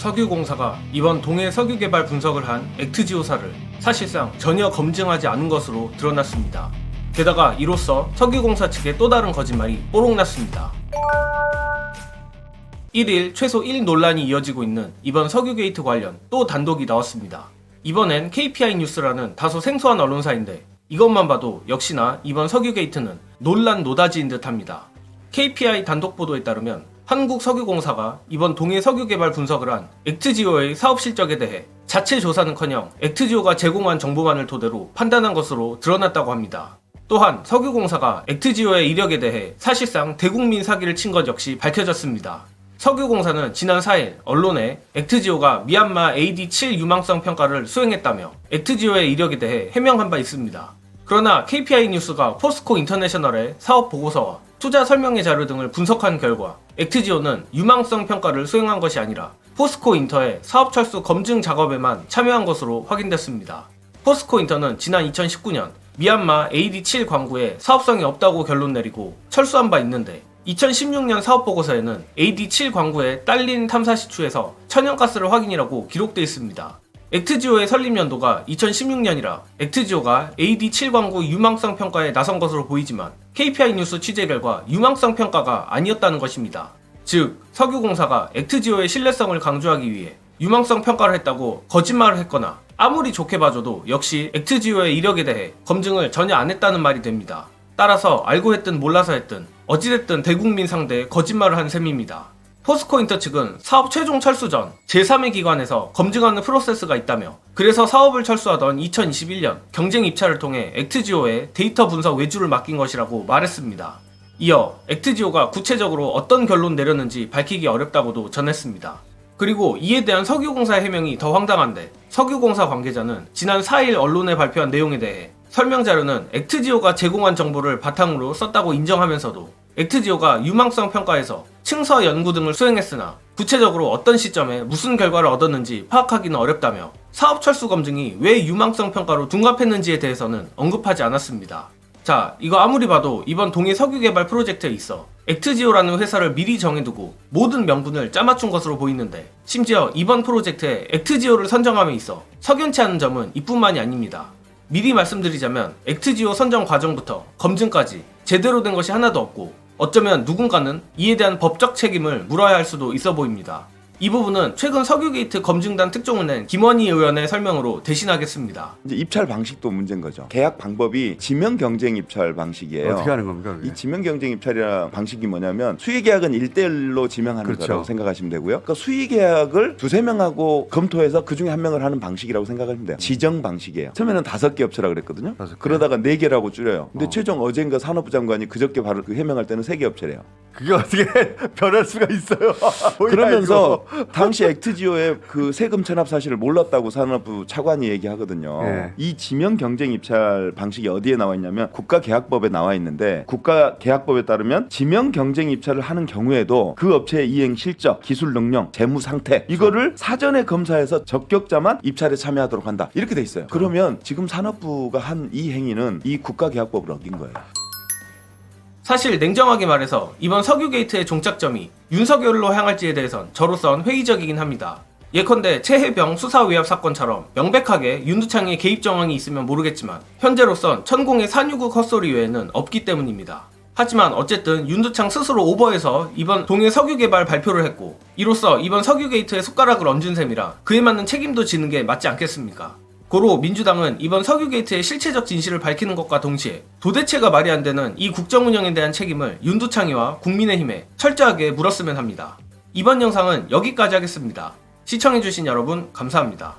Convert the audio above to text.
석유공사가 이번 동해 석유개발 분석을 한 액트지오사를 사실상 전혀 검증하지 않은 것으로 드러났습니다. 게다가 이로써 석유공사 측의 또 다른 거짓말이 뽀록났습니다. 1일 최소 1 논란이 이어지고 있는 이번 석유게이트 관련 또 단독이 나왔습니다. 이번엔 KPI 뉴스라는 다소 생소한 언론사인데 이것만 봐도 역시나 이번 석유게이트는 논란 노다지인 듯합니다. KPI 단독 보도에 따르면 한국석유공사가 이번 동해 석유개발 분석을 한 액트지오의 사업 실적에 대해 자체 조사는커녕 액트지오가 제공한 정보만을 토대로 판단한 것으로 드러났다고 합니다. 또한 석유공사가 액트지오의 이력에 대해 사실상 대국민 사기를 친 것 역시 밝혀졌습니다. 석유공사는 지난 4일 언론에 액트지오가 미얀마 AD7 유망성 평가를 수행했다며 액트지오의 이력에 대해 해명한 바 있습니다. 그러나 KPI 뉴스가 포스코 인터내셔널의 사업 보고서와 투자 설명회 자료 등을 분석한 결과 액트지오는 유망성 평가를 수행한 것이 아니라 포스코 인터의 사업 철수 검증 작업에만 참여한 것으로 확인됐습니다. 포스코 인터는 지난 2019년 미얀마 AD7 광구에 사업성이 없다고 결론 내리고 철수한 바 있는데 2016년 사업보고서에는 AD7 광구의 딸린 탐사 시추에서 천연가스를 확인이라고 기록되어 있습니다. 액트지오의 설립 연도가 2016년이라 액트지오가 AD7 광구 유망성 평가에 나선 것으로 보이지만 KPI 뉴스 취재 결과 유망성 평가가 아니었다는 것입니다. 즉, 석유공사가 액트지오의 신뢰성을 강조하기 위해 유망성 평가를 했다고 거짓말을 했거나 아무리 좋게 봐줘도 역시 액트지오의 이력에 대해 검증을 전혀 안 했다는 말이 됩니다. 따라서 알고 했든 몰라서 했든 어찌됐든 대국민 상대에 거짓말을 한 셈입니다. 포스코인터 측은 사업 최종 철수 전 제3의 기관에서 검증하는 프로세스가 있다며 그래서 사업을 철수하던 2021년 경쟁 입찰을 통해 액트지오에 데이터 분석 외주를 맡긴 것이라고 말했습니다. 이어 액트지오가 구체적으로 어떤 결론 내렸는지 밝히기 어렵다고도 전했습니다. 그리고 이에 대한 석유공사의 해명이 더 황당한데 석유공사 관계자는 지난 4일 언론에 발표한 내용에 대해 설명 자료는 액트지오가 제공한 정보를 바탕으로 썼다고 인정하면서도 액트지오가 유망성 평가에서 층서 연구 등을 수행했으나 구체적으로 어떤 시점에 무슨 결과를 얻었는지 파악하기는 어렵다며 사업 철수 검증이 왜 유망성 평가로 둔갑했는지에 대해서는 언급하지 않았습니다. 자, 이거 아무리 봐도 이번 동해 석유개발 프로젝트에 있어 액트지오라는 회사를 미리 정해두고 모든 명분을 짜맞춘 것으로 보이는데 심지어 이번 프로젝트에 액트지오를 선정함에 있어 석연치 않은 점은 이뿐만이 아닙니다. 미리 말씀드리자면 액트지오 선정 과정부터 검증까지 제대로 된 것이 하나도 없고 어쩌면 누군가는 이에 대한 법적 책임을 물어야 할 수도 있어 보입니다. 이 부분은 최근 석유게이트 검증단 특종을 낸 김원희 의원의 설명으로 대신하겠습니다. 이제 입찰 방식도 문제인 거죠. 계약 방법이 지명 경쟁 입찰 방식이에요. 어떻게 하는 겁니까? 그게? 이 지명 경쟁 입찰이라는 방식이 뭐냐면 수의 계약은 1대1로 지명하는 그렇죠. 거라고 생각하시면 되고요. 그러니까 수의 계약을 두세 명하고 검토해서 그 중에 한 명을 하는 방식이라고 생각하시면 돼요. 지정 방식이에요. 처음에는 5개 업체라고 그랬거든요. 5개. 그러다가 4개라고 줄여요. 근데 최종 어젠가 산업부 장관이 그저께 바로 그 해명할 때는 3개 업체래요. 그게 어떻게 변할 수가 있어요? 그러면서 당시 액트지오의 그 세금 체납 사실을 몰랐다고 산업부 차관이 얘기하거든요. 네. 이 지명 경쟁 입찰 방식이 어디에 나와 있냐면 국가계약법에 나와 있는데 국가계약법에 따르면 지명 경쟁 입찰을 하는 경우에도 그 업체의 이행 실적, 기술 능력, 재무 상태 이거를 사전에 검사해서 적격자만 입찰에 참여하도록 한다. 이렇게 돼 있어요. 그러면 지금 산업부가 한 이 행위는 이 국가계약법을 어긴 거예요. 사실 냉정하게 말해서 이번 석유게이트의 종착점이 윤석열로 향할지에 대해선 저로선 회의적이긴 합니다. 예컨대 최혜병 수사 외압 사건처럼 명백하게 윤두창의 개입 정황이 있으면 모르겠지만 현재로선 천공의 산유국 헛소리 외에는 없기 때문입니다. 하지만 어쨌든 윤두창 스스로 오버해서 이번 동해 석유개발 발표를 했고 이로써 이번 석유게이트에 숟가락을 얹은 셈이라 그에 맞는 책임도 지는 게 맞지 않겠습니까? 고로 민주당은 이번 석유게이트의 실체적 진실을 밝히는 것과 동시에 도대체가 말이 안 되는 이 국정운영에 대한 책임을 윤두창이와 국민의힘에 철저하게 물었으면 합니다. 이번 영상은 여기까지 하겠습니다. 시청해주신 여러분 감사합니다.